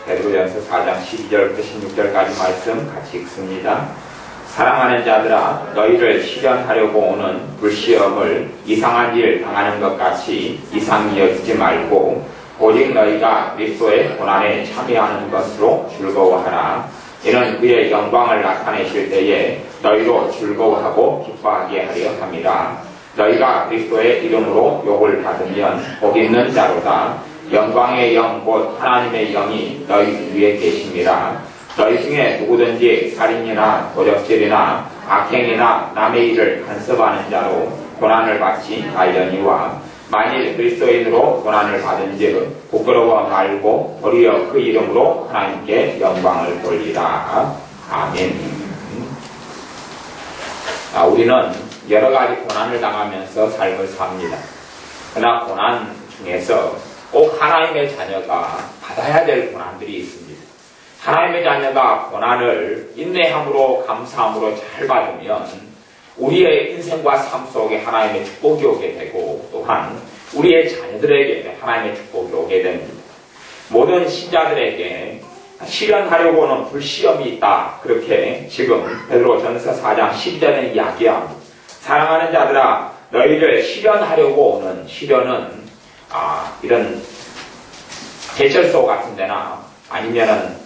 베드로전서 4장 12절부터 16절까지 말씀 같이 읽습니다. 사랑하는 자들아, 너희를 시련하려고 오는 불시험을 이상한 일 당하는 것 같이 이상히 여기지 말고 오직 너희가 그리스도의 고난에 참여하는 것으로 즐거워하라. 이는 그의 영광을 나타내실 때에 너희로 즐거워하고 기뻐하게 하려 함이라. 너희가 그리스도의 이름으로 욕을 받으면 복 있는 자로다. 영광의 영 곧 하나님의 영이 너희 위에 계심이라. 너희 중에 누구든지 살인이나 도적질이나 악행이나 남의 일을 간섭하는 자로 고난을 받지 말려니와 만일 그리스도인으로 고난을 받은즉 부끄러워 말고 도리어 그 이름으로 하나님께 영광을 돌리라. 아멘. 우리는 여러 가지 고난을 당하면서 삶을 삽니다. 그러나 고난 중에서 꼭 하나님의 자녀가 받아야 될 고난들이 있습니다. 하나님의 자녀가 고난을 인내함으로 감사함으로 잘 받으면 우리의 인생과 삶 속에 하나님의 축복이 오게 되고 또한 우리의 자녀들에게 하나님의 축복이 오게 됩니다. 모든 신자들에게 시련하려고 오는 불시험이 있다. 그렇게 지금 베드로전서 4장 12절에 이야기합니다. 사랑하는 자들아, 너희를 시련하려고 오는 시련은 이런 제철소 같은 데나 아니면은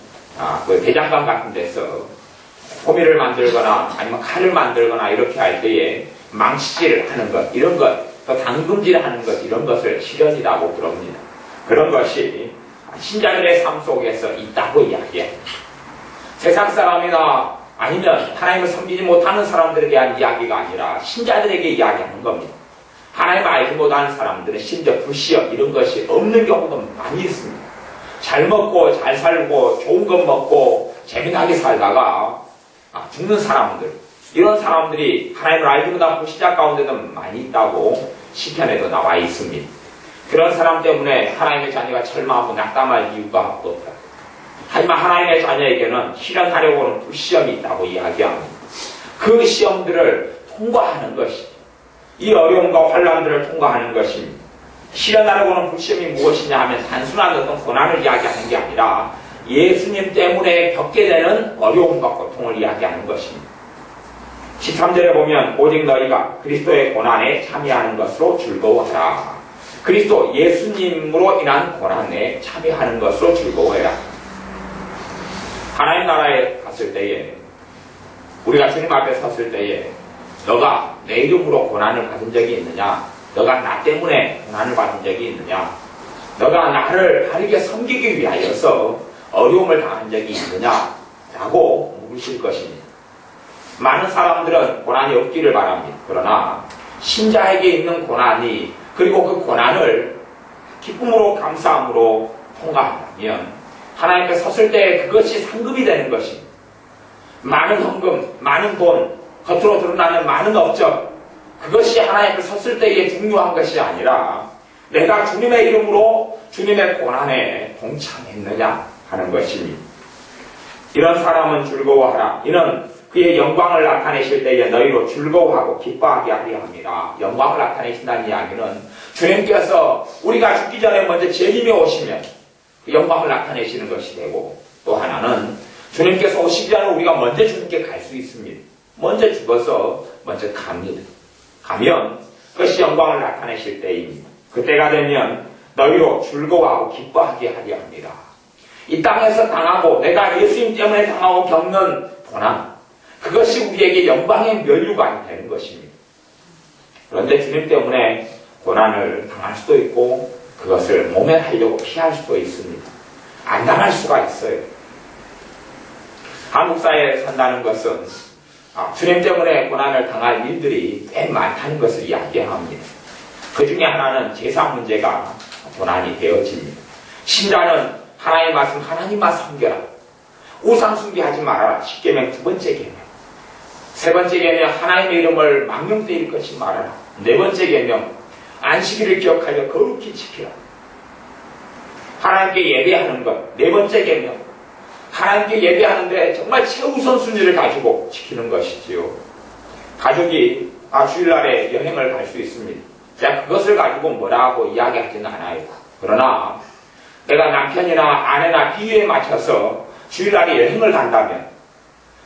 그 대장간 같은 데서 호미를 만들거나 아니면 칼을 만들거나 이렇게 할 때에 망치질을 하는 것, 이런 것, 또 당금질을 하는 것, 이런 것을 시련이라고 부릅니다. 그런 것이 신자들의 삶 속에서 있다고 이야기합니다. 세상 사람이나 아니면 하나님을 섬기지 못하는 사람들에 대한 이야기가 아니라 신자들에게 이야기하는 겁니다. 하나님을 알지 못하는 사람들은 심지어 불시험 이런 것이 없는 경우도 많이 있습니다. 잘 먹고 잘 살고 좋은 것 먹고 재미나게 살다가 죽는 사람들, 이런 사람들이 하나님을 알지 못하고 불신자 가운데도 많이 있다고 시편에도 나와 있습니다. 그런 사람 때문에 하나님의 자녀가 절망하고 낙담할 이유가 없다. 하지만 하나님의 자녀에게는 실현하려고 하는 불시험이 있다고 이야기합니다. 그 시험들을 통과하는 것이, 이 어려움과 환난들을 통과하는 것입니다. 실현하려고 하는 불시험이 무엇이냐 하면 단순한 어떤 고난을 이야기하는 게 아니라 예수님 때문에 겪게 되는 어려움과 고통을 이야기하는 것입니다. 13절에 보면 오직 너희가 그리스도의 고난에 참여하는 것으로 즐거워하라. 그리스도 예수님으로 인한 고난에 참여하는 것으로 즐거워해라. 하나님 나라에 갔을 때에, 우리가 주님 앞에 섰을 때에 너가 내 이름으로 고난을 받은 적이 있느냐? 너가 나 때문에 고난을 받은 적이 있느냐? 너가 나를 바르게 섬기기 위하여서 어려움을 당한 적이 있느냐? 라고 물으실 것입니다. 많은 사람들은 고난이 없기를 바랍니다. 그러나 신자에게 있는 고난이, 그리고 그 고난을 기쁨으로 감사함으로 통과한다면 하나님께 섰을 때 그것이 상급이 되는 것입니다. 많은 헌금, 많은 돈, 겉으로 드러나는 많은 업적, 그것이 하나님께 섰을 때에 중요한 것이 아니라 내가 주님의 이름으로 주님의 고난에 동참했느냐 하는 것입니다. 이런 사람은 즐거워하라. 이는 그의 영광을 나타내실 때에 너희로 즐거워하고 기뻐하게 하려 합니다. 영광을 나타내신다는 이야기는 주님께서 우리가 죽기 전에 먼저 재림에 오시면 그 영광을 나타내시는 것이 되고, 또 하나는 주님께서 오시기 전에 우리가 먼저 주님께 갈 수 있습니다. 먼저 죽어서 먼저 갑니다. 가면 그것이 영광을 나타내실 때입니다. 그때가 되면 너희로 즐거워하고 기뻐하게 하려 합니다. 이 땅에서 당하고 내가 예수님 때문에 당하고 겪는 고난, 그것이 우리에게 영광의 면류관이 되는 것입니다. 그런데 주님 때문에 고난을 당할 수도 있고 그것을 모면하려고 피할 수도 있습니다. 안 당할 수가 있어요. 한국 사회에 산다는 것은 주님 때문에 고난을 당할 일들이 꽤 많다는 것을 이야기합니다. 그 중에 하나는 제사 문제가 고난이 되어집니다. 신자는 하나님의 말씀 하나님만 섬겨라. 우상 숭배하지 말아라. 십계명 두 번째 계명. 세 번째 계명 하나님의 이름을 망령되이 것이 말아라. 네 번째 계명 안식일을 기억하여 거룩히 지키라. 하나님께 예배하는 것. 네 번째 계명 하나님께 예배하는데 정말 최우선 순위를 가지고 지키는 것이지요. 가족이 주일날에 여행을 갈 수 있습니다. 제가 그것을 가지고 뭐라고 이야기하지는 않아요. 그러나 내가 남편이나 아내나 비유에 맞춰서 주일날에 여행을 간다면,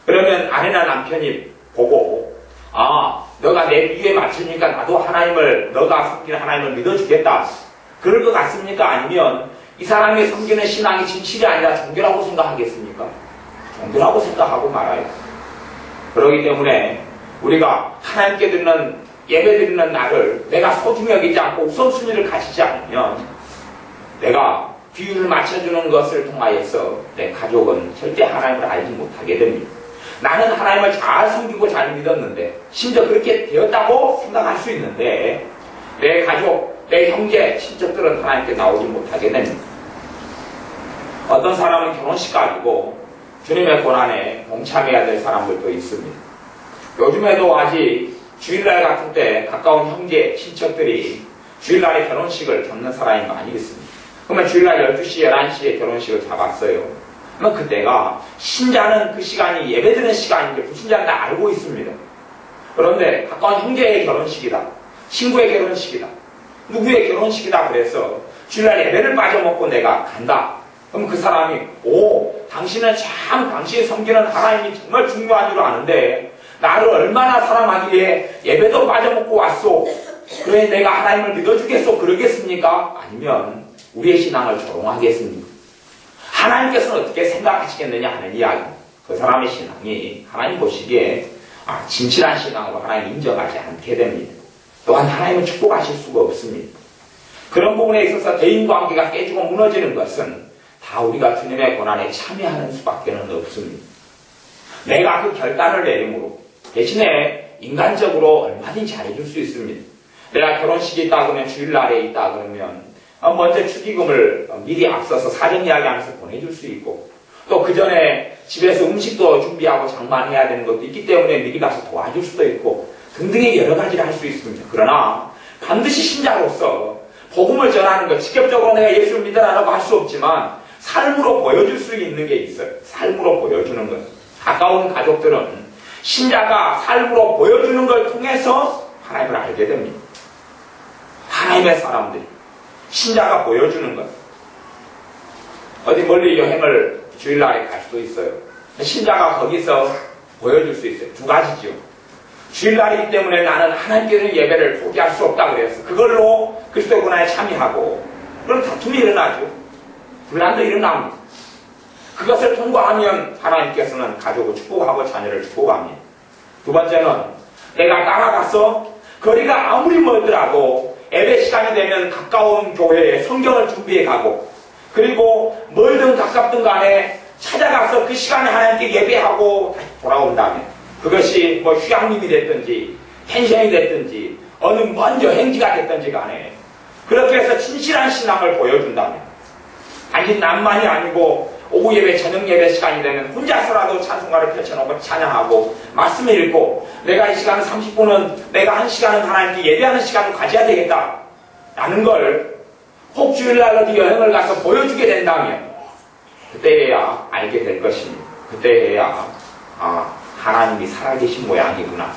그러면 아내나 남편이 보고, 아, 너가 내 비유에 맞추니까 나도 너가 섬기는 하나님을 믿어주겠다. 그럴 것 같습니까? 아니면 이 사람이 섬기는 신앙이 진실이 아니라 종교라고 생각하겠습니까? 종교라고 생각하고 말아요. 그렇기 때문에 우리가 하나님께 드리는 예배 드리는 날을 내가 소중히 여기지 않고 우선순위를 가지지 않으면 내가 비유를 맞춰주는 것을 통하여서 내 가족은 절대 하나님을 알지 못하게 됩니다. 나는 하나님을 잘 섬기고 잘 믿었는데, 심지어 그렇게 되었다고 생각할 수 있는데, 내 가족, 내 형제, 친척들은 하나님께 나오지 못하게 됩니다. 어떤 사람은 결혼식 가지고 주님의 고난에 동참해야 될 사람들도 있습니다. 요즘에도 아직 주일날 같은 때 가까운 형제, 친척들이 주일날에 결혼식을 잡는 사람이 많이 있습니다. 그러면 주일날 12시, 11시에 결혼식을 잡았어요. 그러면 그때가 신자는 그 시간이 예배드리는 시간인지 불신자는 다 알고 있습니다. 그런데 가까운 형제의 결혼식이다, 친구의 결혼식이다, 누구의 결혼식이다 그래서 주일날 예배를 빠져먹고 내가 간다. 그럼 그 사람이 당신은 참 당신이 섬기는 하나님이 정말 중요한 줄 아는데 나를 얼마나 사랑하기에 예배도 빠져먹고 왔소. 그래 내가 하나님을 믿어주겠소 그러겠습니까? 아니면 우리의 신앙을 조롱하겠습니까? 하나님께서는 어떻게 생각하시겠느냐 하는 이야기. 그 사람의 신앙이 하나님 보시기에 진실한 신앙으로 하나님 인정하지 않게 됩니다. 또한 하나님은 축복하실 수가 없습니다. 그런 부분에 있어서 대인관계가 깨지고 무너지는 것은 다 우리가 주님의 고난에 참여하는 수밖에 없습니다. 내가 그 결단을 내림으로 대신에 인간적으로 얼마든지 잘해줄 수 있습니다. 내가 결혼식이 있다 그러면 주일날에 있다 그러면 먼저 축의금을 미리 앞서서 사전 이야기하면서 보내줄 수 있고, 또 그 전에 집에서 음식도 준비하고 장만해야 되는 것도 있기 때문에 미리 가서 도와줄 수도 있고 등등의 여러 가지를 할 수 있습니다. 그러나 반드시 신자로서 복음을 전하는 것, 직접적으로 내가 예수를 믿어라라고 할 수 없지만 삶으로 보여줄 수 있는 게 있어요. 삶으로 보여주는 것. 가까운 가족들은 신자가 삶으로 보여주는 걸 통해서 하나님을 알게 됩니다. 하나님의 사람들이 신자가 보여주는 것. 어디 멀리 여행을 주일날에 갈 수도 있어요. 신자가 거기서 보여줄 수 있어요. 두 가지죠. 주일날이기 때문에 나는 하나님께 드리는 예배를 포기할 수 없다 그래서 그걸로 그리스도의 고난에 참여하고, 그럼 다툼이 일어나죠. 분란도 일어납니다. 그것을 통과하면 하나님께서는 가족을 축복하고 자녀를 축복합니다. 두 번째는 내가 따라가서 거리가 아무리 멀더라도 예배 시간이 되면 가까운 교회에 성경을 준비해 가고, 그리고 멀든 가깝든 간에 찾아가서 그 시간에 하나님께 예배하고 다시 돌아온다면, 그것이 휴양림이 됐든지 펜션이 됐든지 어느 먼 여행지가 됐든지 간에 그렇게 해서 진실한 신앙을 보여준다면, 단지 남만이 아니고 오후 예배, 저녁 예배 시간이 되면 혼자서라도 찬송가를 펼쳐놓고 찬양하고 말씀을 읽고, 내가 이 시간 30분은 내가 1시간은 하나님께 예배하는 시간을 가져야 되겠다 라는 걸 혹 주일날 어디 여행을 가서 보여주게 된다면 그때야 알게 될 것입니다. 그때야 하나님이 살아계신 모양이구나.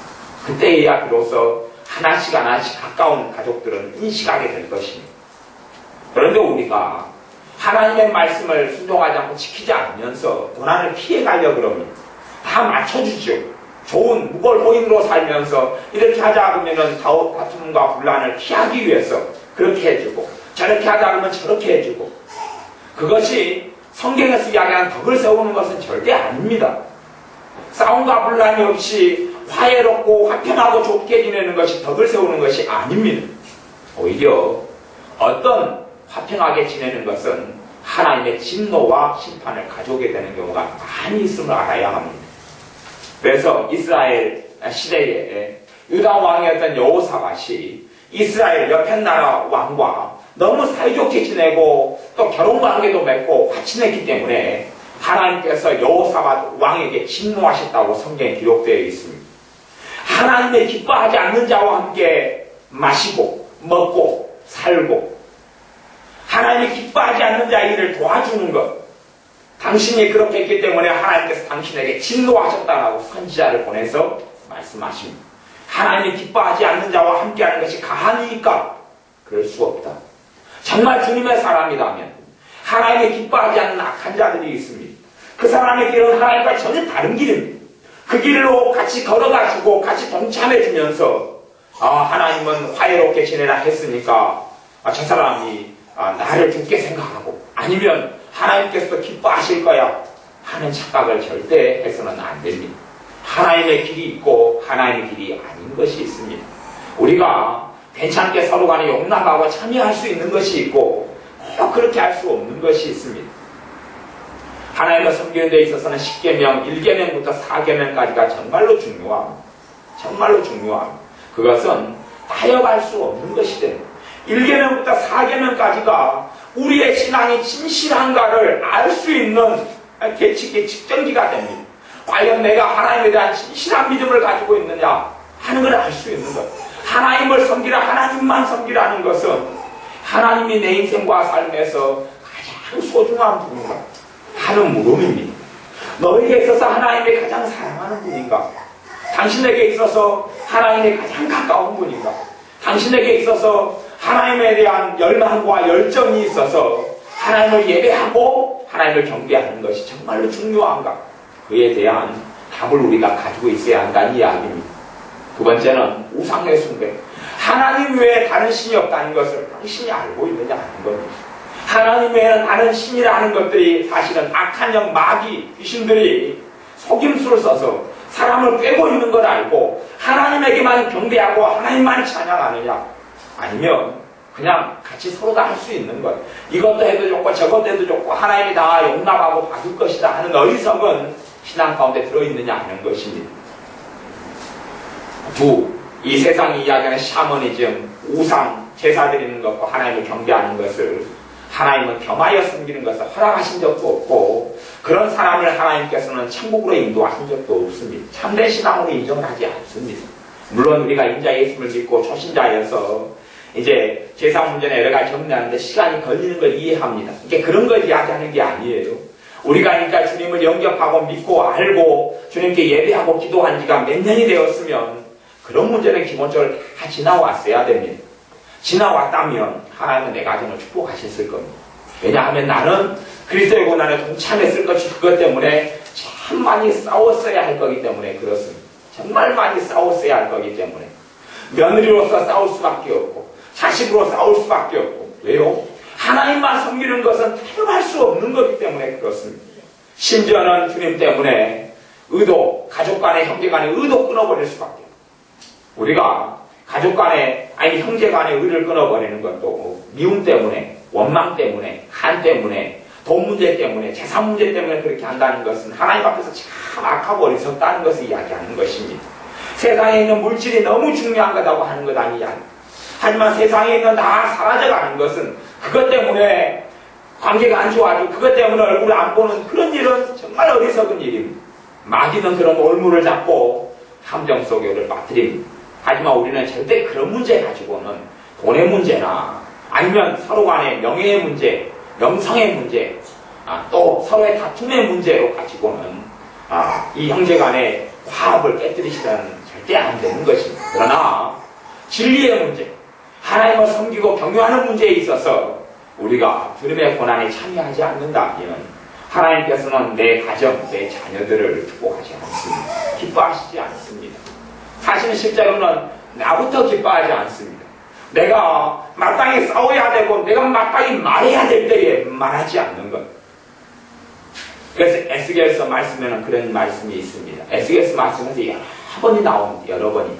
그때야 비로소 하나씩 가까운 가족들은 인식하게 될 것입니다. 그런데 우리가 하나님의 말씀을 순종하지 않고 지키지 않으면서 고난을 피해가려고 그럽니다. 다 맞춰주죠. 좋은 무골호인으로 살면서 이렇게 하자 그러면 다툼과 분란을 피하기 위해서 그렇게 해주고, 저렇게 하자 그러면 저렇게 해주고, 그것이 성경에서 이야기하는 덕을 세우는 것은 절대 아닙니다. 싸움과 분란이 없이 화해롭고 화평하고 좋게 지내는 것이 덕을 세우는 것이 아닙니다. 오히려 어떤 화평하게 지내는 것은 하나님의 진노와 심판을 가져오게 되는 경우가 많이 있음을 알아야 합니다. 그래서 이스라엘 시대에 유다 왕이었던 여호사밧이 이스라엘 옆에 나라 왕과 너무 사이좋게 지내고 또 결혼관계도 맺고 같이 지냈기 때문에 하나님께서 여호사밧 왕에게 진노하셨다고 성경에 기록되어 있습니다. 하나님의 기뻐하지 않는 자와 함께 마시고 먹고 살고, 하나님이 기뻐하지 않는 자의 일을 도와주는 것, 당신이 그렇게 했기 때문에 하나님께서 당신에게 진노하셨다라고 선지자를 보내서 말씀하십니다. 하나님이 기뻐하지 않는 자와 함께하는 것이 가한이니까 그럴 수 없다. 정말 주님의 사람이라면, 하나님의 기뻐하지 않는 악한 자들이 있습니다. 그 사람의 길은 하나님과 전혀 다른 길입니다. 그 길로 같이 걸어가지고 같이 동참해주면서 하나님은 화해롭게 지내라 했으니까 저 사람이 나를 좋게 생각하고 아니면 하나님께서도 기뻐하실 거야 하는 착각을 절대 해서는 안 됩니다. 하나님의 길이 있고 하나님의 길이 아닌 것이 있습니다. 우리가 괜찮게 서로 간에 용납하고 참여할 수 있는 것이 있고 꼭 그렇게 할 수 없는 것이 있습니다. 하나님을 섬기는 데 있어서는 10계명, 1계명부터 4계명까지가 정말로 중요합니다. 정말로 중요합니다. 그것은 타협할 수 없는 것이 됩니다. 1계명부터 4계명까지가 우리의 신앙이 진실한가를 알 수 있는 계측의 측정기가 됩니다. 과연 내가 하나님에 대한 진실한 믿음을 가지고 있느냐 하는 걸 알 수 있는 것. 하나님을 섬기라, 하나님만 섬기라는 것은 하나님이 내 인생과 삶에서 가장 소중한 분인가 하는 물음입니다. 너에게 있어서 하나님이 가장 사랑하는 분인가? 당신에게 있어서 하나님이 가장 가까운 분인가? 당신에게 있어서 하나님에 대한 열망과 열정이 있어서 하나님을 예배하고 하나님을 경배하는 것이 정말로 중요한가? 그에 대한 답을 우리가 가지고 있어야 한다는 이야기입니다. 두 번째는 우상의 숭배. 하나님 외에 다른 신이 없다는 것을 당신이 알고 있느냐 하는 겁니다. 하나님 외에는 다른 신이라는 것들이 사실은 악한 영, 마귀, 귀신들이 속임수를 써서 사람을 꿰고 있는 걸 알고 하나님에게만 경배하고 하나님만 찬양하느냐 아니면 그냥 같이 서로 다 할 수 있는 것, 이것도 해도 좋고 저것도 해도 좋고 하나님이 다 용납하고 봐줄 것이다 하는 어리석은 신앙 가운데 들어있느냐 하는 것입니다. 이 세상이 이야기하는 샤머니즘, 우상, 제사 드리는 것과 하나님을 경배하는 것을 하나님은 겸하여 섬기는 것을 허락하신 적도 없고 그런 사람을 하나님께서는 천국으로 인도하신 적도 없습니다. 참된 신앙으로 인정하지 않습니다. 물론 우리가 인자 예수를 믿고 초신자여서 이제 제사 문제나 여러 가지 정리하는데 시간이 걸리는 걸 이해합니다. 이게 그런 걸 이야기하는 게 아니에요. 우리가 그러니까 주님을 영접하고 믿고 알고 주님께 예배하고 기도한 지가 몇 년이 되었으면 그런 문제는 기본적으로 다 지나왔어야 됩니다. 지나왔다면 하나님은 내 가정을 축복하셨을 겁니다. 왜냐하면 나는 그리스도의 고난에 동참했을 것이 그것 때문에 참 많이 싸웠어야 할 거기 때문에 그렇습니다. 정말 많이 싸웠어야 할 거기 때문에 며느리로서 싸울 수밖에 없고 자식으로 싸울 수밖에 없고 왜요? 하나님만 섬기는 것은 타협할 수 없는 거기 때문에 그렇습니다. 심지어는 주님 때문에 가족 간에 형제 간에 의도 끊어버릴 수밖에 없고 우리가 가족 간에 아니 형제 간에 의를 끊어버리는 것도 미움 때문에 원망 때문에 한 때문에 돈 문제 때문에 재산 문제 때문에 그렇게 한다는 것은 하나님 앞에서 참 악하고 어리석다는 것을 이야기하는 것입니다. 세상에 있는 물질이 너무 중요한 거라고 하는 것 아니냐. 하지만 세상에 있는 다 사라져가는 것은 그것 때문에 관계가 안 좋아지고 그것 때문에 얼굴을 안 보는 그런 일은 정말 어리석은 일입니다. 마귀는 그런 올무를 잡고 함정 속에 우리를 빠뜨립니다. 하지만 우리는 절대 그런 문제 가지고는 돈의 문제나 아니면 서로 간의 명예의 문제, 명성의 문제, 또 서로의 다툼의 문제로 가지고는 이 형제 간의 화합을 깨뜨리시다는 절대 안 되는 것입니다. 그러나 진리의 문제, 하나님을 섬기고 경유하는 문제에 있어서 우리가 주님의 고난에 참여하지 않는다면 하나님께서는 내 가정, 내 자녀들을 축복하지 않습니다. 기뻐하시지 않습니다. 사실은 실제로는 나부터 기뻐하지 않습니다. 내가 마땅히 싸워야 되고 내가 마땅히 말해야 될 때에 말하지 않는 것. 그래서 에스겔서 말씀에는 그런 말씀이 있습니다. 에스겔서 말씀에서 여러 번이 나옵니다. 여러 번이.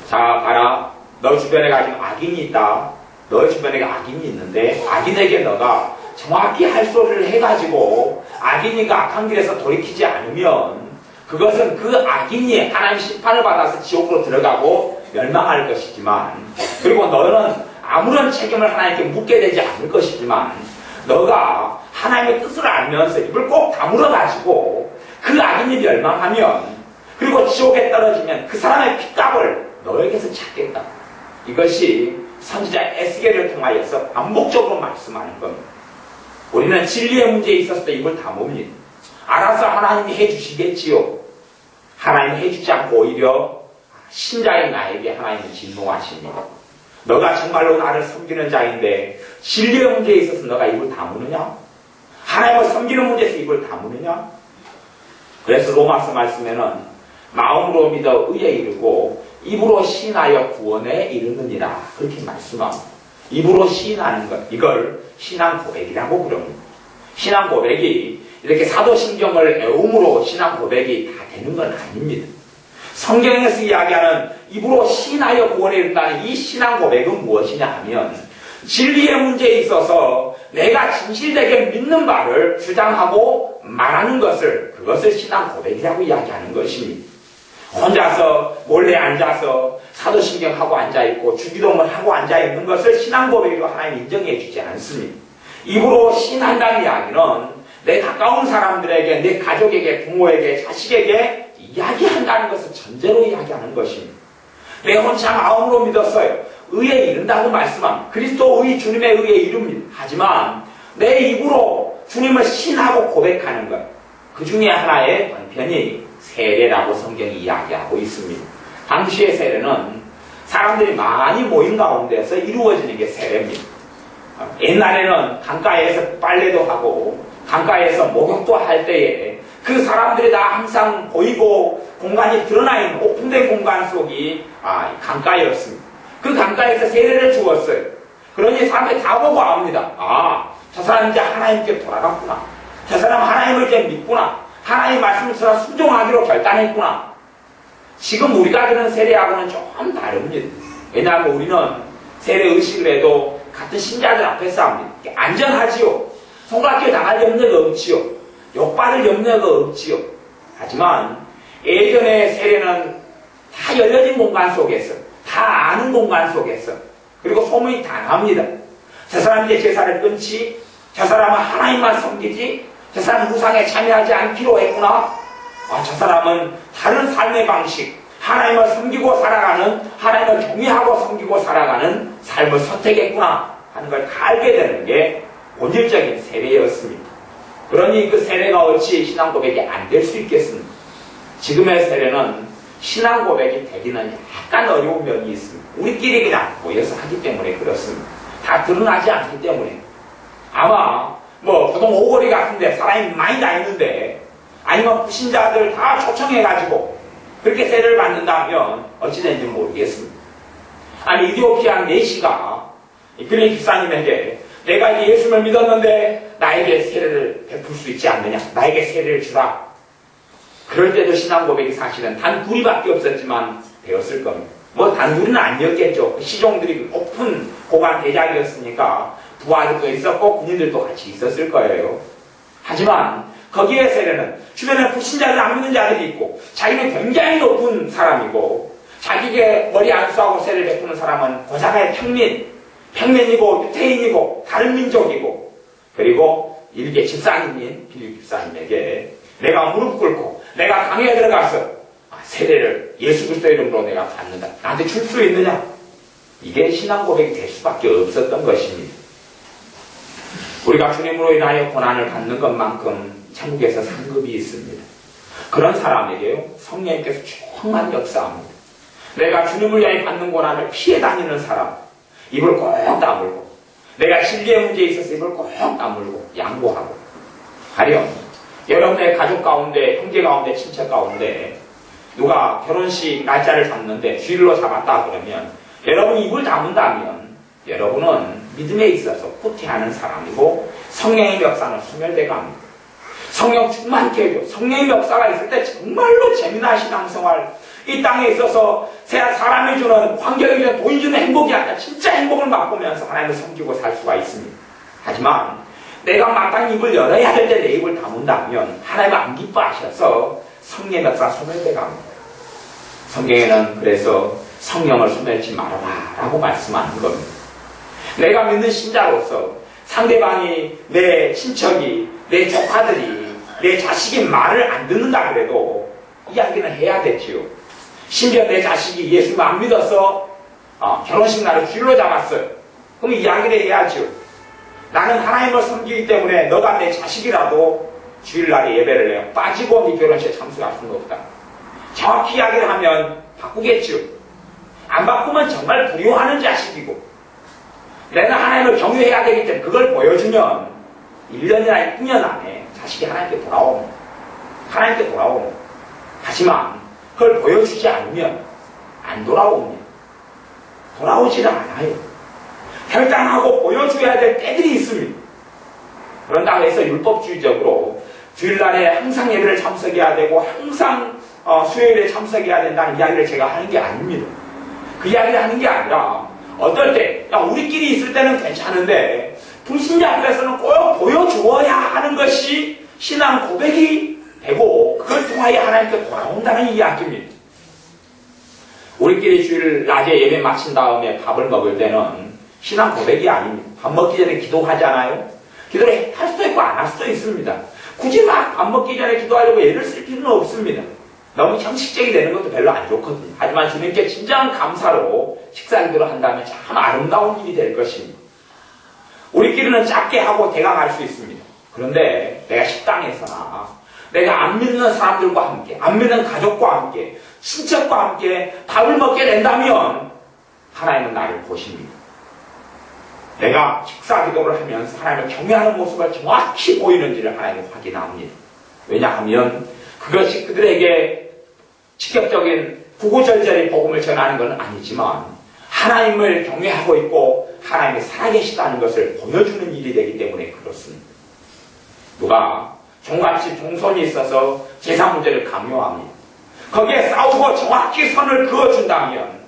자, 봐라. 너 주변에 가지고 악인이 있다. 너 주변에 악인이 있는데 악인에게 너가 정확히 할 소리를 해가지고 악인이가 악한 길에서 돌이키지 않으면 그것은 그 악인이 하나님 심판을 받아서 지옥으로 들어가고 멸망할 것이지만 그리고 너는 아무런 책임을 하나님께 묻게 되지 않을 것이지만 너가 하나님의 뜻을 알면서 입을 꼭 다물어가지고 그 악인이 멸망하면 그리고 지옥에 떨어지면 그 사람의 핏값을 너에게서 찾겠다. 이것이 선지자 에스겔을 통하여서 반복적으로 말씀하는 겁니다. 우리는 진리의 문제에 있어서도 입을 다뭅니다. 알아서 하나님이 해주시겠지요. 하나님이 해주지 않고 오히려 신자인 나에게 하나님이 진노하십니다. 너가 정말로 나를 섬기는 자인데 진리의 문제에 있어서 너가 입을 다무느냐? 하나님을 섬기는 문제에서 입을 다무느냐? 그래서 로마서 말씀에는 마음으로 믿어 의에 이르고 입으로 시인하여 구원에 이르느니라 그렇게 말씀합니다. 입으로 시인하는 것, 이걸 신앙 고백이라고 부릅니다. 신앙 고백이 이렇게 사도신경을 애움으로 신앙 고백이 다 되는 건 아닙니다. 성경에서 이야기하는 입으로 시인하여 구원에 이른다는 이 신앙 고백은 무엇이냐 하면 진리의 문제에 있어서 내가 진실되게 믿는 바를 주장하고 말하는 것을, 그것을 신앙 고백이라고 이야기하는 것입니다. 혼자서 몰래 앉아서 사도신경하고 앉아있고 주기도문 하고 앉아있는 것을 신앙 고백으로 하나님 인정해 주지 않습니다. 입으로 시인한다는 이야기는 내 가까운 사람들에게, 내 가족에게, 부모에게, 자식에게 이야기한다는 것을 전제로 이야기하는 것입니다. 내 혼자 마음으로 믿었어요. 의에 이른다고 말씀합니다. 그리스도의 주님의 의에 이릅니다. 하지만 내 입으로 주님을 신하고 고백하는 것, 그 중에 하나의 방편이 세례라고 성경이 이야기하고 있습니다. 당시의 세례는 사람들이 많이 모인 가운데서 이루어지는 게 세례입니다. 옛날에는 강가에서 빨래도 하고 강가에서 목욕도 할 때에 그 사람들이 다 항상 보이고 공간이 드러나 있는 오픈된 공간 속이 강가였습니다. 그 강가에서 세례를 주었어요. 그러니 사람들이 다 보고 압니다. 저 사람 이제 하나님께 돌아갔구나. 저 사람 하나님을 이제 믿구나. 하나님의 말씀을 들어 순종하기로 결단했구나. 지금 우리가 들은 세례하고는 좀 다릅니다. 왜냐하면 우리는 세례 의식을 해도 같은 신자들 앞에서 합니다. 안전하지요. 손가락질 당할 염려가 없지요. 욕받을 염려가 없지요. 하지만 예전의 세례는 다 열려진 공간 속에서, 다 아는 공간 속에서, 그리고 소문이 다 납니다. 저 사람이 이제 제사를 끊지, 저 사람은 하나님만 섬기지, 저 사람은 우상에 참여하지 않기로 했구나. 저 사람은 다른 삶의 방식, 하나님을 섬기고 살아가는, 하나님을 경외하고 섬기고 살아가는 삶을 선택했구나 하는 걸 다 알게 되는 게 본질적인 세례였습니다. 그러니 그 세례가 어찌 신앙 고백이 안 될 수 있겠습니까? 지금의 세례는 신앙 고백이 되기는 약간 어려운 면이 있습니다. 우리끼리 그냥 모여서 하기 때문에 그렇습니다. 다 드러나지 않기 때문에. 아마 보통 오거리 같은데 사람이 많이 다니는데, 아니면 불신자들 다 초청해가지고 그렇게 세례를 받는다면 어찌된지 모르겠습니다. 아니 이디오피아 내시가 빌립 집사님에게 내가 이제 예수를 믿었는데 나에게 세례를 베풀 수 있지 않느냐, 나에게 세례를 주라. 그럴 때도 신앙 고백이 사실은 단 둘이밖에 없었지만 되었을 겁니다. 단 둘이는 아니었겠죠. 시종들이 오픈 고관 대작이었으니까 부하들도 있었고 군인들도 같이 있었을 거예요. 하지만 거기에 세례는 주변에 불신자들 안 믿는 자들이 있고, 자기는 굉장히 높은 사람이고, 자기에게 머리 안 쏘하고 세례를 베푸는 사람은 고자가의 평민이고 유태인이고 다른 민족이고, 그리고 일개 집사님인 빌립 집사님에게 내가 무릎 꿇고 내가 강에 들어가서 세례를 예수 그리스도 이름으로 내가 받는다, 나한테 줄 수 있느냐? 이게 신앙 고백이 될 수밖에 없었던 것입니다. 우리가 주님으로 인하여 고난을 받는 것만큼 천국에서 상급이 있습니다. 그런 사람에게요, 성령님께서 정말 역사합니다. 내가 주님을 위하여 받는 고난을 피해 다니는 사람, 입을 꼭 다물고, 내가 진리의 문제에 있어서 입을 꼭 다물고 양보하고, 가령 여러분의 가족 가운데, 형제 가운데, 친척 가운데 누가 결혼식 날짜를 잡는데 주일로 잡았다 그러면 여러분이 입을 다문다면 여러분은 믿음에 있어서 후퇴하는 사람이고 성령의 역사는 소멸되고 합니다. 성령 충만케 해줘. 성령의 역사가 있을 때 정말로 재미난 신앙생활, 이 땅에 있어서 사람이 주는, 환경이 주는, 돈이 주는 행복이 아니라 진짜 행복을 맛보면서 하나님을 섬기고 살 수가 있습니다. 하지만 내가 마땅히 입을 열어야 될 때 내 입을 다문다면 하나님은 안 기뻐하셔서 성령의 역사 소멸되고 합니다. 성경에는 그래서 성령을 소멸치 말아라 라고 말씀하는 겁니다. 내가 믿는 신자로서 상대방이, 내 친척이, 내 조카들이, 내 자식이 말을 안 듣는다 그래도 이야기는 해야 되지요. 심지어 내 자식이 예수를 안 믿어서 결혼식 날을 주일로 잡았어요. 그럼 이야기를 해야지요. 나는 하나님을 섬기기 때문에 너가 내 자식이라도 주일날에 예배를 해요. 빠지고 네 결혼식에 참석할 수는 없다. 정확히 이야기를 하면 바꾸겠지요. 안 바꾸면 정말 불효하는 자식이고, 내가 하나님을 경외해야 되기 때문에 그걸 보여주면 1년이나 2년 안에 자식이 하나님께 돌아옵니다. 하나님께 돌아옵니다. 하지만 그걸 보여주지 않으면 안 돌아옵니다. 돌아오지는 않아요. 결단하고 보여줘야 될 때들이 있습니다. 그런다고 해서 율법주의적으로 주일날에 항상 예배를 참석해야 되고 항상 수요일에 참석해야 된다는 이야기를 제가 하는 게 아닙니다. 그 이야기를 하는 게 아니라 어떨 때 우리끼리 있을 때는 괜찮은데 불신자 앞에서는 꼭 보여주어야 하는 것이 신앙 고백이 되고 그걸 통하여 하나님께 돌아온다는 이야기입니다. 우리끼리 주일 낮에 예배 마친 다음에 밥을 먹을 때는 신앙 고백이 아닙니다. 밥 먹기 전에 기도하잖아요. 기도를 할 수도 있고 안 할 수도 있습니다. 굳이 막 밥 먹기 전에 기도하려고 애를 쓸 필요는 없습니다. 너무 형식적이 되는 것도 별로 안 좋거든요. 하지만 주님께 진정한 감사로 식사 기도를 한다면 참 아름다운 일이 될 것입니다. 우리끼리는 짧게 하고 대강할 수 있습니다. 그런데 내가 식당에서나 내가 안 믿는 사람들과 함께, 안 믿는 가족과 함께, 친척과 함께 밥을 먹게 된다면 하나님은 나를 보십니다. 내가 식사 기도를 하면서 하나님을 경외하는 모습을 정확히 보이는지를 하나님이 확인합니다. 왜냐하면 그것이 그들에게 직접적인 구구절절히 복음을 전하는 건 아니지만 하나님을 경외하고 있고 하나님이 살아계시다는 것을 보여주는 일이 되기 때문에 그렇습니다. 누가 종갓집 종손이 있어서 제사 문제를 강요합니다. 거기에 싸우고 정확히 선을 그어준다면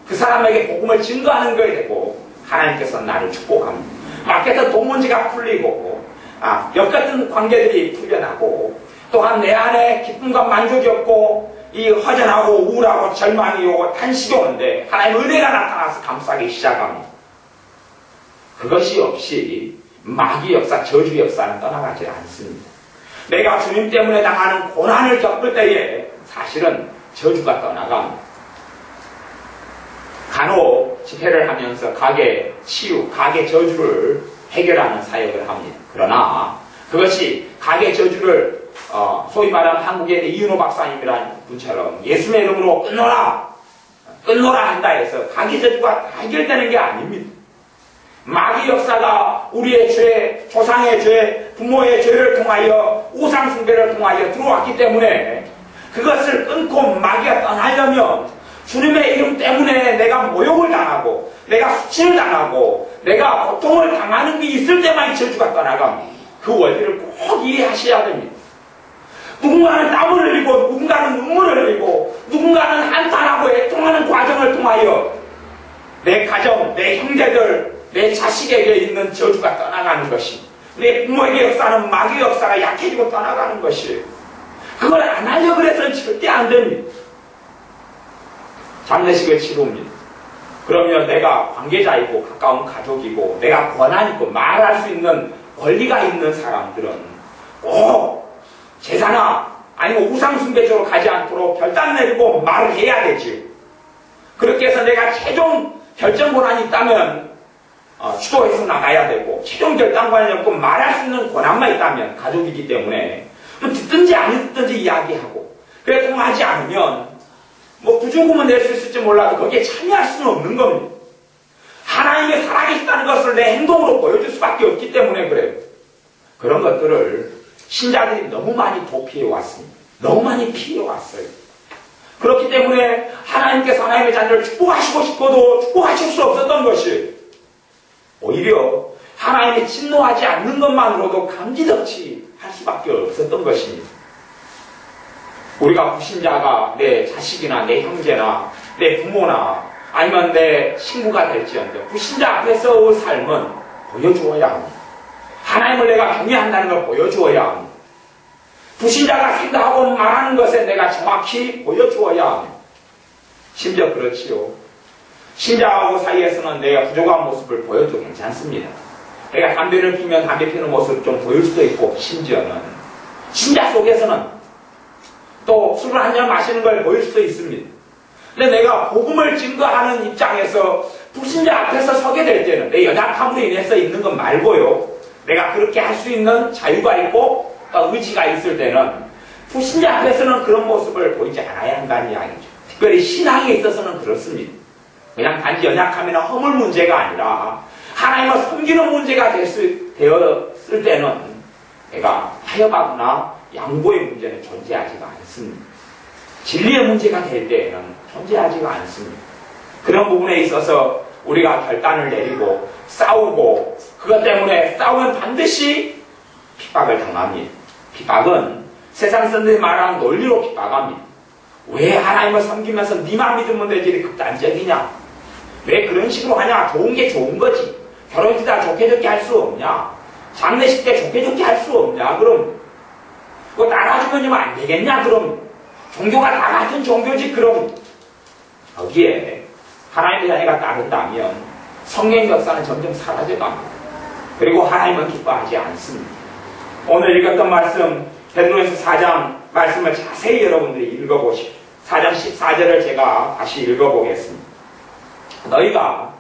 그 사람에게 복음을 증거하는 것이 되고 하나님께서는 나를 축복합니다. 밖에서 돈 문제가 풀리고 역 같은 관계들이 풀려나고 또한 내 안에 기쁨과 만족이 없고 이 허전하고 우울하고 절망이 오고 탄식이 오는데 하나님의 은혜가 나타나서 감싸기 시작합니다. 그것이 없이 마귀 역사, 저주 역사는 떠나가지 않습니다. 내가 주님 때문에 당하는 고난을 겪을 때에 사실은 저주가 떠나갑니다. 간혹 집회를 하면서 가게 치유, 가게 저주를 해결하는 사역을 합니다. 그러나 그것이 가게 저주를 소위 말하는 한국의 이윤호 박사님이라는 분처럼 예수의 이름으로 끊노라 한다 해서 가게 저주가 다 해결되는 게 아닙니다. 마귀 역사가 우리의 죄, 조상의 죄, 부모의 죄를 통하여 우상 숭배를 통하여 들어왔기 때문에 그것을 끊고 마귀가 떠나려면 주님의 이름 때문에 내가 모욕을 당하고 내가 수치를 당하고 내가 고통을 당하는 게 있을 때만 이 저주가 떠나갑니다. 그 원리를 꼭 이해하셔야 됩니다. 누군가는 땀을 흘리고 누군가는 눈물을 흘리고 누군가는 한탄하고 애통하는 과정을 통하여 내 가정, 내 형제들, 내 자식에게 있는 저주가 떠나가는 것이 내 부모에게 역사하는 마귀 역사가 약해지고 떠나가는 것이 그걸 안 하려고 해서는 절대 안 됩니다. 장례식을 치릅니다. 그러면 내가 관계자이고 가까운 가족이고 내가 권한 있고 말할 수 있는 권리가 있는 사람들은 꼭 제사나 아니면 우상숭배 쪽으로 가지 않도록 결단 내리고 말을 해야 되지. 그렇게 해서 내가 최종 결정 권한이 있다면 주도해서 나가야 되고 최종 결단 권한이 없고 말할 수 있는 권한만 있다면 가족이기 때문에 듣든지 안 듣든지 이야기하고 그래 통하지 않으면 부조금은 낼 수 있을지 몰라도 거기에 참여할 수는 없는 겁니다. 하나님의 살아계시다는 것을 내 행동으로 보여줄 수밖에 없기 때문에 그래요. 그런 것들을 신자들이 너무 많이 도피해 왔습니다. 너무 많이 피해 왔어요. 그렇기 때문에 하나님께서 하나님의 자녀를 축복하시고 싶어도 축복하실 수 없었던 것이 오히려 하나님이 진노하지 않는 것만으로도 감지덕지 할 수밖에 없었던 것입니다. 우리가 불신자가 내 자식이나 내 형제나 내 부모나 아니면 내 친구가 될지언정 불신자 앞에서의 삶은 보여주어야 합니다. 하나님을 내가 경외한다는 걸 보여주어야 합니다. 불신자가 생각하고 말하는 것에 내가 정확히 보여주어야 합니다. 심지어 그렇지요. 신자하고 사이에서는 내가 부족한 모습을 보여도 괜찮습니다. 내가 담배를 피면 담배 피는 모습을 좀 보일 수도 있고 심지어는 신자 속에서는 또 술을 한 잔 마시는 걸 보일 수도 있습니다. 근데 내가 복음을 증거하는 입장에서 불신자 앞에서 서게 될 때는 내 연약함으로 인해서 있는 것 말고요. 내가 그렇게 할 수 있는 자유가 있고 또 의지가 있을 때는 불신자 앞에서는 그런 모습을 보이지 않아야 한다는 이야기죠. 특별히 신앙에 있어서는 그렇습니다. 그냥 단지 연약함이나 허물 문제가 아니라 하나님을 섬기는 문제가 되었을 때는 내가 타협하거나 양보의 문제는 존재하지가 않습니다. 진리의 문제가 될 때에는 존재하지가 않습니다. 그런 부분에 있어서 우리가 결단을 내리고 싸우고 그것 때문에 싸우면 반드시 핍박을 당합니다. 핍박은 세상 사람들이 말하는 논리로 핍박합니다. 왜 하나님을 섬기면서 니만 믿으면 되지 이렇게 극단적이냐? 왜 그런 식으로 하냐? 좋은 게 좋은 거지. 결혼식 다 좋게 좋게 할 수 없냐? 장례식 때 좋게 좋게 할 수 없냐? 그럼 그거 따라주면 안 되겠냐? 그럼 종교가 다 같은 종교지. 그럼 여기에 하나님의 자녀가 따른다면 성령 역사는 점점 사라져갑니다. 그리고 하나님은 기뻐하지 않습니다. 오늘 읽었던 말씀 베드로전서 4장 말씀을 자세히 여러분들이 읽어보십시오. 4장 14절을 제가 다시 읽어보겠습니다. 너희가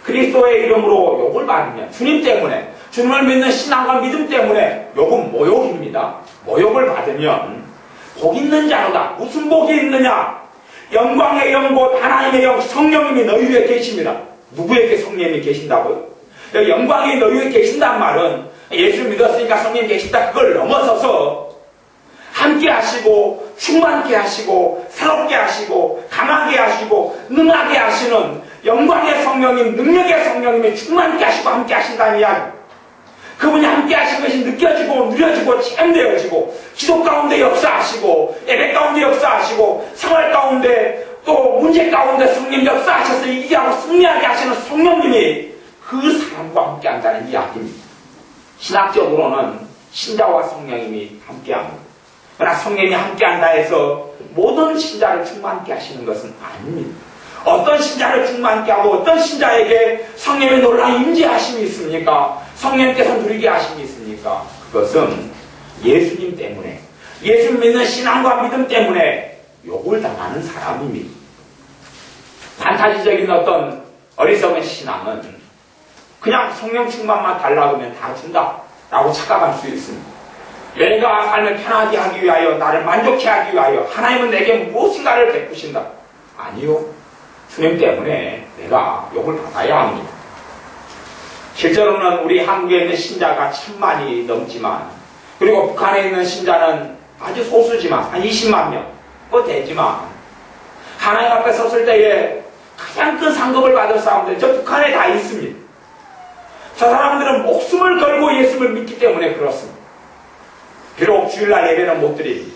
그리스도의 이름으로 욕을 받으면 주님 때문에 주님을 믿는 신앙과 믿음 때문에 욕은 모욕입니다. 모욕을 받으면 복 있는 자로다. 무슨 복이 있느냐? 영광의 영 곧 하나님의 영 성령님이 너희 위에 계십니다. 누구에게 성령님이 계신다고요? 영광이 너희 위에 계신단 말은 예수를 믿었으니까 성령이 계신다. 그걸 넘어서서 함께 하시고 충만케 하시고 새롭게 하시고 강하게 하시고 능하게 하시는 영광의 성령님, 능력의 성령님이 충만케 하시고 함께 하신다는 이야기. 그분이 함께 하신 것이 느껴지고 누려지고 체험되어지고 기도 가운데 역사하시고 예배 가운데 역사하시고 생활 가운데 또 문제 가운데 성령 역사하셔서 이기하고 승리하게 하시는 성령님이 그 사람과 함께 한다는 이야기입니다. 신학적으로는 신자와 성령님이 함께 합니다. 그러나 성령이 함께 한다 해서 모든 신자를 충만케 하시는 것은 아닙니다. 어떤 신자를 충만케 하고 어떤 신자에게 성령의 놀라운 임재하심이 있습니까? 성령께서 누리게 하심이 있습니까? 그것은 예수님 때문에 예수 믿는 신앙과 믿음 때문에 욕을 당하는 사람입니다. 판타지적인 어떤 어리석은 신앙은 그냥 성령 충만만 달라고 하면 다 준다라고 착각할 수 있습니다. 내가 삶을 편하게 하기 위하여 나를 만족해 하기 위하여 하나님은 내게 무엇인가를 베푸신다. 아니요. 주님 때문에 내가 욕을 받아야 합니다. 실제로는 우리 한국에 있는 신자가 1000만이 넘지만 그리고 북한에 있는 신자는 아주 소수지만 한 20만 명 되지만 하나님 앞에 섰을 때에 가장 큰 상급을 받을 사람들 저 북한에 다 있습니다. 저 사람들은 목숨을 걸고 예수를 믿기 때문에 그렇습니다. 비록 주일날 예배는 못 드립니다.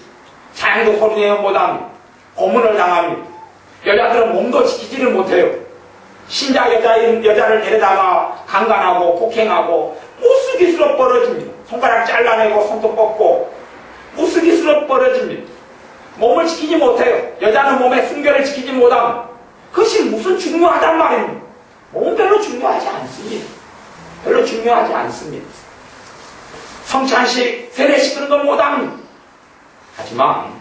찬양도 소리내면 못합니다. 고문을 당합니다. 여자들은 몸도 지키지를 못해요. 신자 여자를 데려다가 강간하고 폭행하고 무스기스럽 벌어집니다. 손가락 잘라내고 손톱 뻗고 무스기스럽 벌어집니다. 몸을 지키지 못해요. 여자는 몸의 순결을 지키지 못합니다. 그것이 무슨 중요하단 말입니다. 몸은 별로 중요하지 않습니다. 별로 중요하지 않습니다. 성찬식, 세례식 그런 건 못합니다. 하지만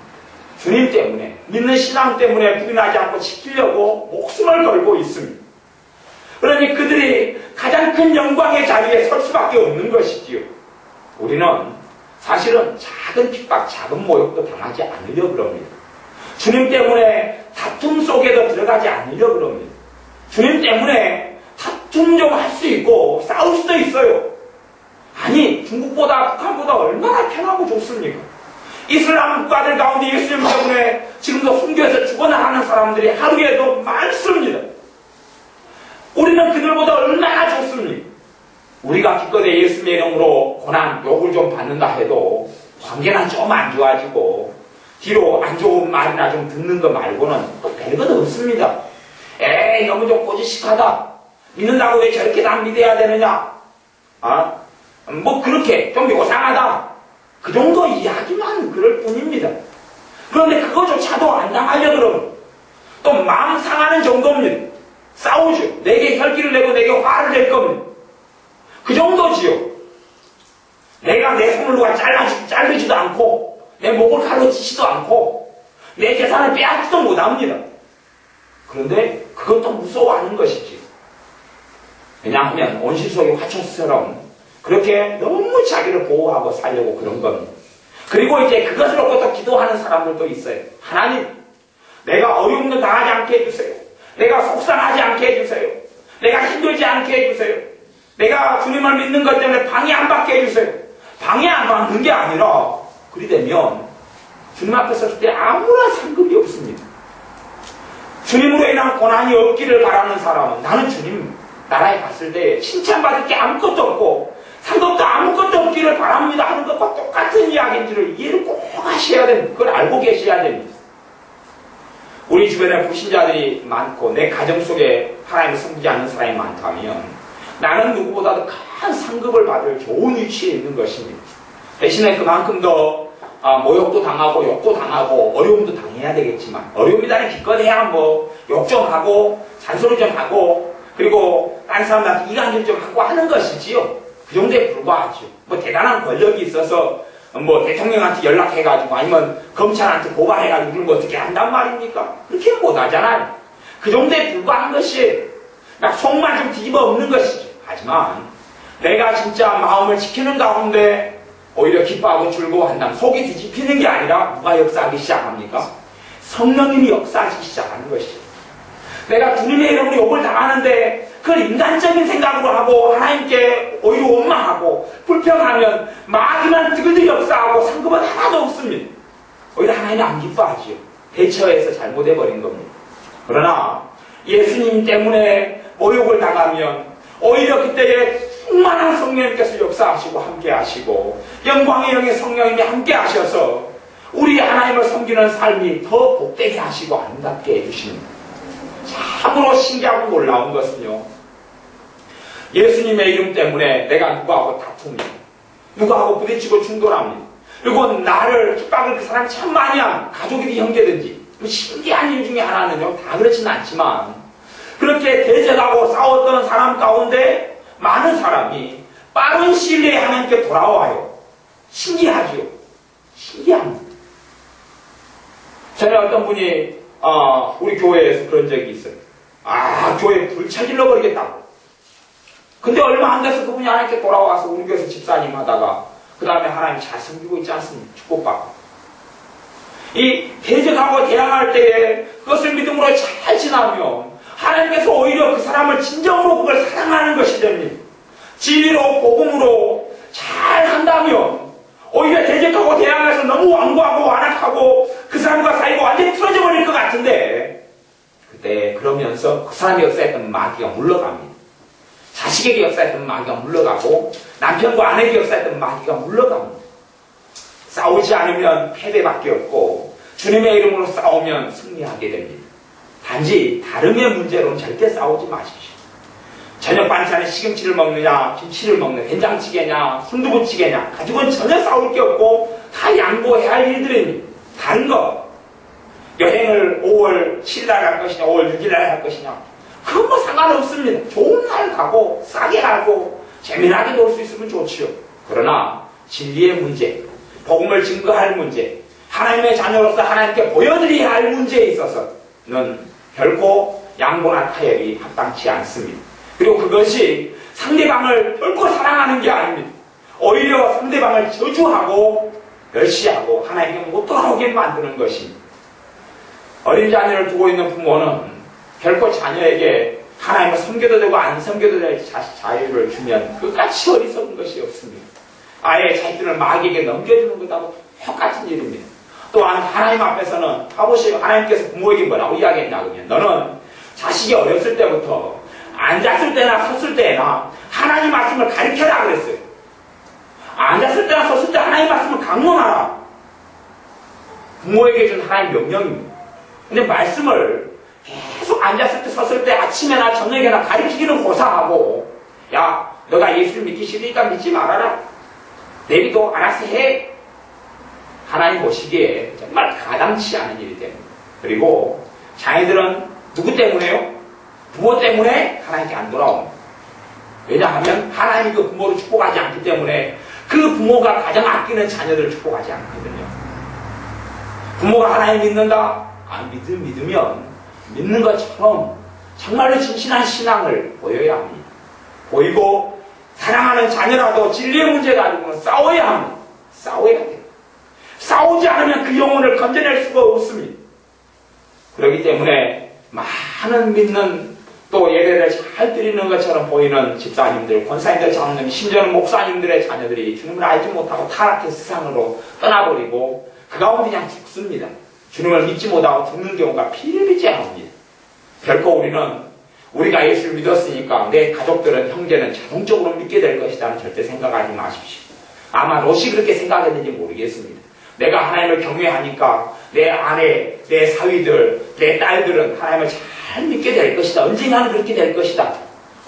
주님 때문에 믿는 신앙 때문에 부인하지 않고 지키려고 목숨을 걸고 있습니다. 그러니 그들이 가장 큰 영광의 자리에 설 수밖에 없는 것이지요. 우리는 사실은 작은 핍박, 작은 모욕도 당하지 않으려고 그럽니다. 주님 때문에 다툼 속에도 들어가지 않으려고 그럽니다. 주님 때문에 다툼 좀 할 수 있고 싸울 수도 있어요. 아니 중국보다 북한보다 얼마나 편하고 좋습니까? 이슬람 국가들 가운데 예수님 때문에 지금도 순교해서 죽어나가는 사람들이 하루에도 많습니다. 우리는 그들보다 얼마나 좋습니까? 우리가 기껏해 예수님의 이름으로 고난, 욕을 좀 받는다 해도 관계는 좀 안 좋아지고 뒤로 안 좋은 말이나 좀 듣는 거 말고는 별것 없습니다. 에이 너무 좀 꼬지식하다. 믿는다고 왜 저렇게 안 믿어야 되느냐? 뭐 그렇게 좀 요상하다. 그 정도 이야기만 그럴 뿐입니다. 그런데 그거조차도 안 당하려고 그러면 또 마음 상하는 정도입니다. 싸우죠. 내게 혈기를 내고 내게 화를 낼 겁니다. 그 정도지요. 내가 내 손을 누가 자르지도 않고 내 목을 칼로 치지도 않고 내 재산을 빼앗지도 못합니다. 그런데 그것도 무서워하는 것이지. 왜냐하면 온실 속의 화초처럼 그렇게 너무 자기를 보호하고 살려고 그런 겁니다. 그리고 이제 그것을 놓고 또 기도하는 사람들도 있어요. 하나님, 내가 어려움도 당하지 않게 해주세요. 내가 속상하지 않게 해주세요. 내가 힘들지 않게 해주세요. 내가 주님을 믿는 것 때문에 방해 안 받게 해주세요. 방해 안 받는 게 아니라 그리 되면 주님 앞에 섰을 때 아무런 상급이 없습니다. 주님으로 인한 고난이 없기를 바라는 사람은 나는 주님 나라에 갔을 때 칭찬받을 게 아무것도 없고 상급도 아무것도 없기를 바랍니다 하는 것과 똑같은 이야기인지를 이해를 꼭 하셔야 됩니다. 그걸 알고 계셔야 됩니다. 우리 주변에 불신자들이 많고 내 가정 속에 하나님을 섬기지 않는 사람이 많다면 나는 누구보다도 큰 상급을 받을 좋은 위치에 있는 것입니다. 대신에 그만큼 더 모욕도 당하고 욕도 당하고 어려움도 당해야 되겠지만 어려움이라는 기껏해야 뭐 욕 좀 하고 잔소리 좀 하고 그리고 다른 사람들한테 이간질 좀 하고 하는 것이지요. 그 정도에 불과하죠. 뭐 대단한 권력이 있어서 뭐 대통령한테 연락해가지고 아니면 검찰한테 고발해가지고 그런 거 어떻게 한단 말입니까? 그렇게 못하잖아요. 그 정도에 불과한 것이 막 속만 좀 뒤집어 엎는 것이죠. 하지만 내가 진짜 마음을 지키는 가운데 오히려 기뻐하고 즐거워한다면 속이 뒤집히는 게 아니라 누가 역사하기 시작합니까? 성령님이 역사하기 시작하는 것이죠. 내가 주님의 이름으로 욕을 당하는데 그걸 인간적인 생각으로 하고 하나님께 오히려 원망하고 불평하면 마귀만 뜨글뜨글 역사하고 상급은 하나도 없습니다. 오히려 하나님이 안 기뻐하지요. 대처해서 잘못해버린 겁니다. 그러나 예수님 때문에 모욕을 당하면 오히려 그때에 충만한 성령님께서 역사하시고 함께 하시고 영광의 영의 성령님이 함께 하셔서 우리 하나님을 섬기는 삶이 더 복되게 하시고 아름답게 해주십니다. 참으로 신기하고 놀라운 것은요. 예수님의 이름 때문에 내가 누구하고 다툽니다. 누구하고 부딪히고 충돌합니다. 그리고 나를 핍박을 그 사람이 참 많이 하면 가족이든 형제든지 신기한 일 중에 하나는요. 다 그렇지는 않지만 그렇게 대적하고 싸웠던 사람 가운데 많은 사람이 빠른 시일 내에 하나님께 돌아와요. 신기하죠. 신기합니다. 전에 어떤 분이 우리 교회에서 그런 적이 있어요. 교회 불차질러 버리겠다고. 근데 얼마 안 돼서 그분이 하나님께 돌아와서 우리 교회에서 집사님 하다가 그 다음에 하나님 잘 섬기고 있지 않습니까? 축복받고. 이 대적하고 대항할 때에 그것을 믿음으로 잘 지나면 하나님께서 오히려 그 사람을 진정으로 그걸 사랑하는 것이 됩니다. 진리로 복음으로 잘 한다면 오히려 대적하고 대항해서 너무 완고하고 완악하고 그 사람과 사이가 완전히 틀어져 버릴 것 같은데 그때 그러면서 그 사람이 역사했던 마귀가 물러갑니다. 자식에게 역사했던 마귀가 물러가고 남편과 아내에게 역사했던 마귀가 물러갑니다. 싸우지 않으면 패배밖에 없고 주님의 이름으로 싸우면 승리하게 됩니다. 단지 다름의 문제로는 절대 싸우지 마십시오. 저녁 반찬에 시금치를 먹느냐 김치를 먹느냐 된장찌개냐 순두부찌개냐 가지고는 전혀 싸울 게 없고 다 양보해야 할 일들입니다. 다른 거 여행을 5월 7일 날 갈 것이냐 5월 6일 날 할 것이냐 그건 뭐 상관없습니다. 좋은 날 가고 싸게 가고 재미나게 놀 수 있으면 좋지요. 그러나 진리의 문제 복음을 증거할 문제 하나님의 자녀로서 하나님께 보여드려야 할 문제에 있어서는 결코 양보나 타협이 합당치 않습니다. 그리고 그것이 상대방을 결코 사랑하는 게 아닙니다. 오히려 상대방을 저주하고 멸시하고 하나님께 못 돌아오게 만드는 것입니다. 어린 자녀를 두고 있는 부모는 결코 자녀에게 하나님을 섬겨도 되고 안 섬겨도 될 자유를 주면 끝까지 어리석은 것이 없습니다. 아예 자식들을 마귀에게 넘겨주는 것하고 똑같은 일입니다. 또한 하나님 앞에서는 봐보시고 하나님께서 부모에게 뭐라고 이야기했냐 그러면 너는 자식이 어렸을 때부터 앉았을 때나 섰을 때나 하나님 말씀을 가르쳐라 그랬어요. 앉았을 때나 섰을 때 하나님 말씀을 강론하라. 부모에게 준 하나님 명령입니다. 근데 말씀을 계속 앉았을 때 섰을 때 아침에나 저녁에나 가르치기는 고사하고 야 너가 예수를 믿기 싫으니까 믿지 말아라. 내비도 알아서 해. 하나님 보시기에 정말 가당치 않은 일이 됩니다. 그리고 자녀들은 누구 때문에요? 부모 때문에 하나님께 안 돌아옵니다. 왜냐하면 하나님이 그 부모를 축복하지 않기 때문에 그 부모가 가장 아끼는 자녀들을 축복하지 않거든요. 부모가 하나님 믿는다? 믿으면 믿는 것처럼 정말로 진실한 신앙을 보여야 합니다. 보이고 사랑하는 자녀라도 진리의 문제 가지고는 싸워야 합니다. 싸워야 돼요. 싸우지 않으면 그 영혼을 건져낼 수가 없습니다. 그렇기 때문에 많은 믿는 또 예배를 잘 드리는 것처럼 보이는 집사님들, 권사님들, 장로님, 심지어는 목사님들의 자녀들이 주님을 알지 못하고 타락해 세상으로 떠나버리고 그 가운데 그냥 죽습니다. 주님을 믿지 못하고 죽는 경우가 비일비재합니다. 결코 우리가 예수를 믿었으니까 내 가족들은, 형제는 자동적으로 믿게 될 것이라는 절대 생각하지 마십시오. 아마 롯이 그렇게 생각했는지 모르겠습니다. 내가 하나님을 경외하니까 내 아내, 내 사위들, 내 딸들은 하나님을 잘 믿게 될 것이다. 언젠가는 그렇게 될 것이다.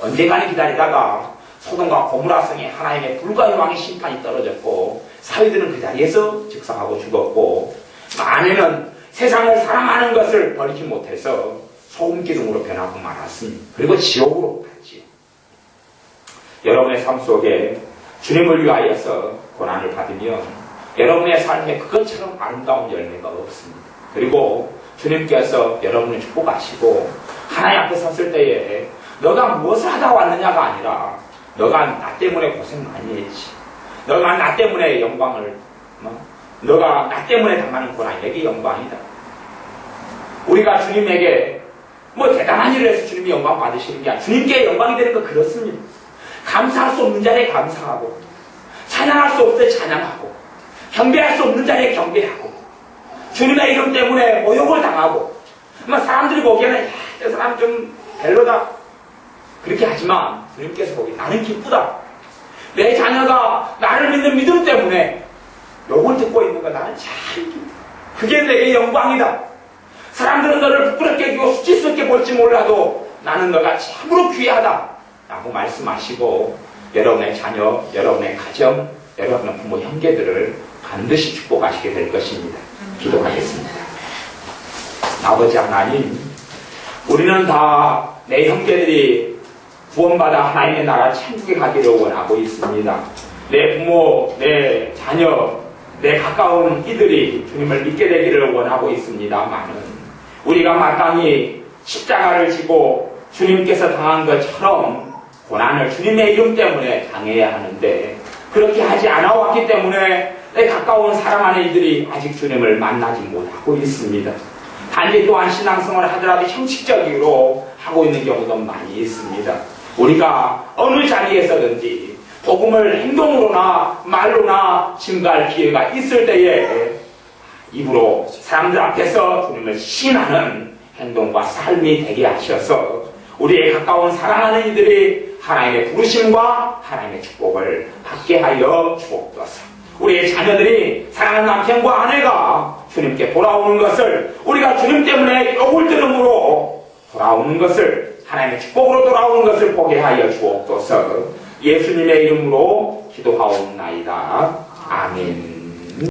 언젠가는 기다리다가 소돔과 고모라 성에 하나님의 불과 유황의 심판이 떨어졌고 사위들은 그 자리에서 즉사하고 죽었고 아내는 세상을 사랑하는 것을 버리지 못해서 소금기둥으로 변하고 말았습니다. 그리고 지옥으로 갔지요. 여러분의 삶 속에 주님을 위하여서 고난을 받으면 여러분의 삶에 그것처럼 아름다운 열매가 없습니다. 그리고 주님께서 여러분을 축복하시고 하나님 앞에 섰을 때에 너가 무엇을 하다 왔느냐가 아니라 너가 나 때문에 고생 많이 했지. 너가 나 때문에 너가 나 때문에 당하는 고난, 이게 영광이다. 우리가 주님에게 대단한 일을 해서 주님이 영광 받으시는 게 아니라 주님께 영광이 되는 거 그렇습니다. 감사할 수 없는 자리에 감사하고 찬양할 수 없을 때 찬양하고 경배할 수 없는 자리에 경배하고 주님의 이름 때문에 모욕을 당하고 사람들이 보기에는 저 사람 좀 별로다 그렇게 하지만 주님께서 보기에 나는 기쁘다. 내 자녀가 나를 믿는 믿음 때문에 욕을 듣고 있는 거 나는 참 기쁘다. 그게 내게 영광이다. 사람들은 너를 부끄럽게 여기고 수치스럽게 볼지 몰라도 나는 너가 참으로 귀하다 라고 말씀하시고 여러분의 자녀, 여러분의 가정, 여러분의 부모, 형제들을 반드시 축복하시게 될 것입니다. 기도하겠습니다. 아버지 하나님, 우리는 다 내 형제들이 구원받아 하나님의 나라 천국에 가기를 원하고 있습니다. 내 부모, 내 자녀, 내 가까운 이들이 주님을 믿게 되기를 원하고 있습니다만은 우리가 마땅히 십자가를 지고 주님께서 당한 것처럼 고난을 주님의 이름 때문에 당해야 하는데 그렇게 하지 않아 왔기 때문에 내 가까운 사랑하는 이들이 아직 주님을 만나지 못하고 있습니다. 단지 또한 신앙생활을 하더라도 형식적으로 하고 있는 경우도 많이 있습니다. 우리가 어느 자리에서든지 복음을 행동으로나 말로나 증가할 기회가 있을 때에 입으로 사람들 앞에서 주님을 신하는 행동과 삶이 되게 하셔서 우리의 가까운 사랑하는 이들이 하나님의 부르심과 하나님의 축복을 받게 하여 주옵소서. 우리의 자녀들이 사랑하는 남편과 아내가 주님께 돌아오는 것을 우리가 주님 때문에 욕을 들음으로 돌아오는 것을 하나님의 축복으로 돌아오는 것을 보게 하여 주옵소서. 예수님의 이름으로 기도하옵나이다. 아멘.